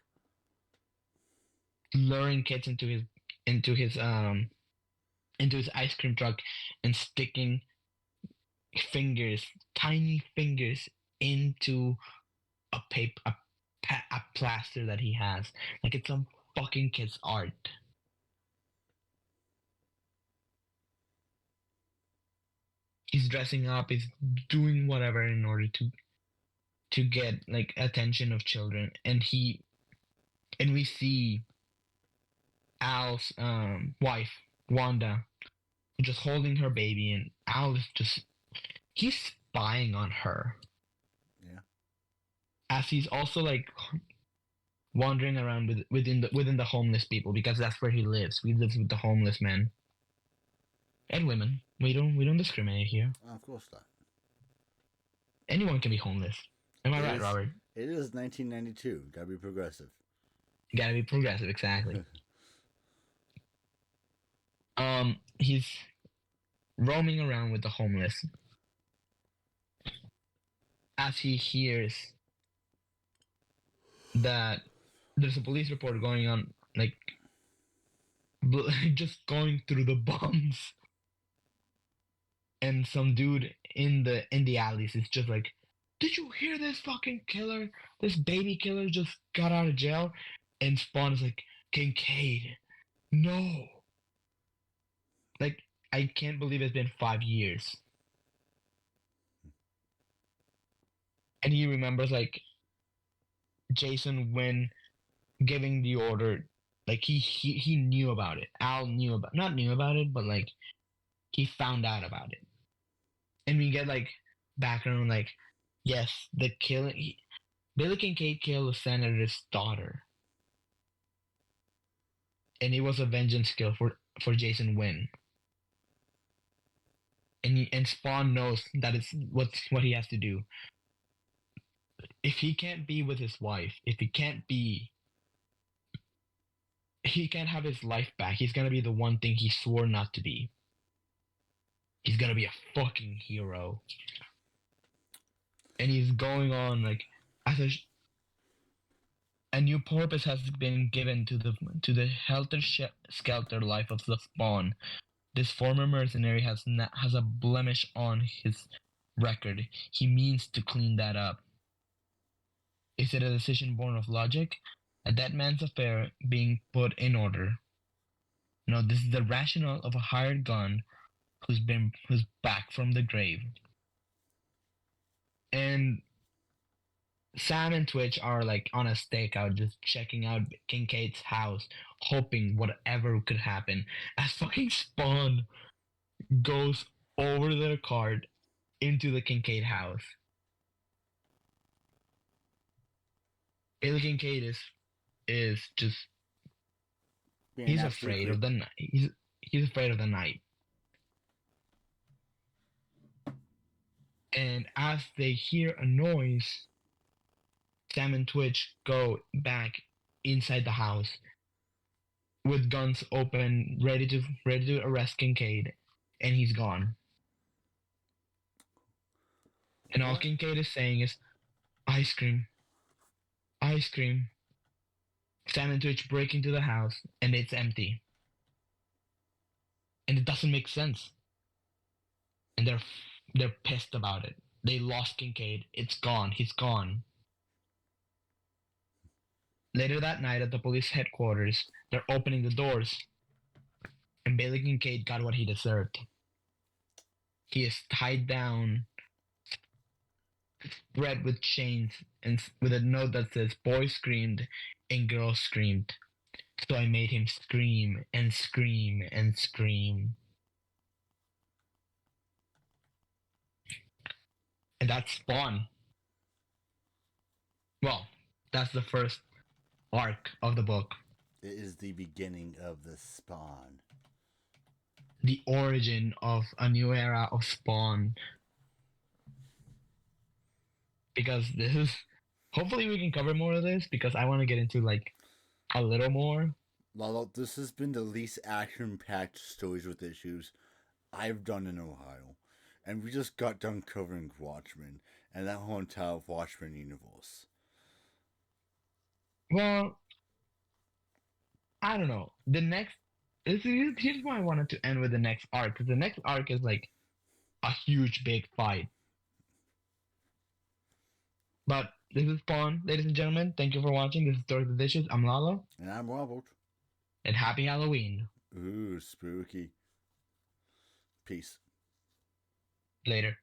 S1: luring kids into his into his ice cream truck and sticking fingers, tiny fingers, into a plaster that he has, like it's some fucking kid's art. He's dressing up, he's doing whatever in order to get like attention of children, and we see Al's wife Wanda just holding her baby, and Al is just he's spying on her.
S2: Yeah.
S1: As he's also like wandering around within the homeless people, because that's where he lives. We live with the homeless men and women. We don't discriminate here.
S2: Of course not.
S1: Anyone can be homeless. Am I right, Robert?
S2: It is 1992. Gotta be progressive.
S1: Gotta be progressive, exactly. He's roaming around with the homeless as he hears that there's a police report going on, like just going through the bums, and some dude in the alleys is just like, "Did you hear this fucking killer? This baby killer just got out of jail." And Spawn is like, "Kincaid, no!" Like, I can't believe it's been 5 years. And he remembers like Jason when giving the order, like he knew about it. Al not knew about it, but like he found out about it. And we get like background like, yes, the killing. Billy Kincaid killed the senator's daughter, and it was a vengeance kill for Jason Wynn. And Spawn knows that it's what he has to do. If he can't be with his wife, if he can't have his life back. He's gonna be the one thing he swore not to be. He's gonna be a fucking hero. And he's going on like as a new purpose has been given to the helter-skelter life of the Spawn. This former mercenary has a blemish on his record. He means to clean that up. Is it a decision born of logic? A dead man's affair being put in order? No, this is the rationale of a hired gun who's back from the grave. And Sam and Twitch are like on a stakeout, just checking out Kincaid's house, hoping whatever could happen. As fucking Spawn goes over their cart into the Kincaid house. Billy Kincaid is just
S2: Being
S1: he's
S2: absolute
S1: afraid
S2: creep.
S1: of the night. He's afraid of the night. And as they hear a noise, Sam and Twitch go back inside the house with guns open, ready to arrest Kincaid, and he's gone. And all
S2: What?
S1: Kincaid is saying is, "Ice cream, ice cream." Sam and Twitch break into the house, and it's empty, and it doesn't make sense. And they're pissed about it. They lost Kincaid. It's gone. He's gone. Later that night at the police headquarters, they're opening the doors, and Bailey Kincaid got what he deserved. He is tied down, spread with chains, and with a note that says, "Boys screamed and girls screamed. So I made him scream and scream and scream." And that's Spawn. Well, that's the first arc of the book.
S2: It is the beginning of the Spawn.
S1: The origin of a new era of Spawn. Because this is hopefully we can cover more of this because I want to get into like a little more.
S2: Lalo, this has been the least action-packed stories with issues I've done in Ohio. And we just got done covering Watchmen and that whole entire Watchmen universe.
S1: Well, I don't know. The next here's why I wanted to end with the next arc, because the next arc is like a huge big fight. But this is Spawn, ladies and gentlemen. Thank you for watching. This is Story of the Dishes. I'm Lalo.
S2: And I'm Robert.
S1: And happy Halloween.
S2: Ooh, spooky. Peace.
S1: Later.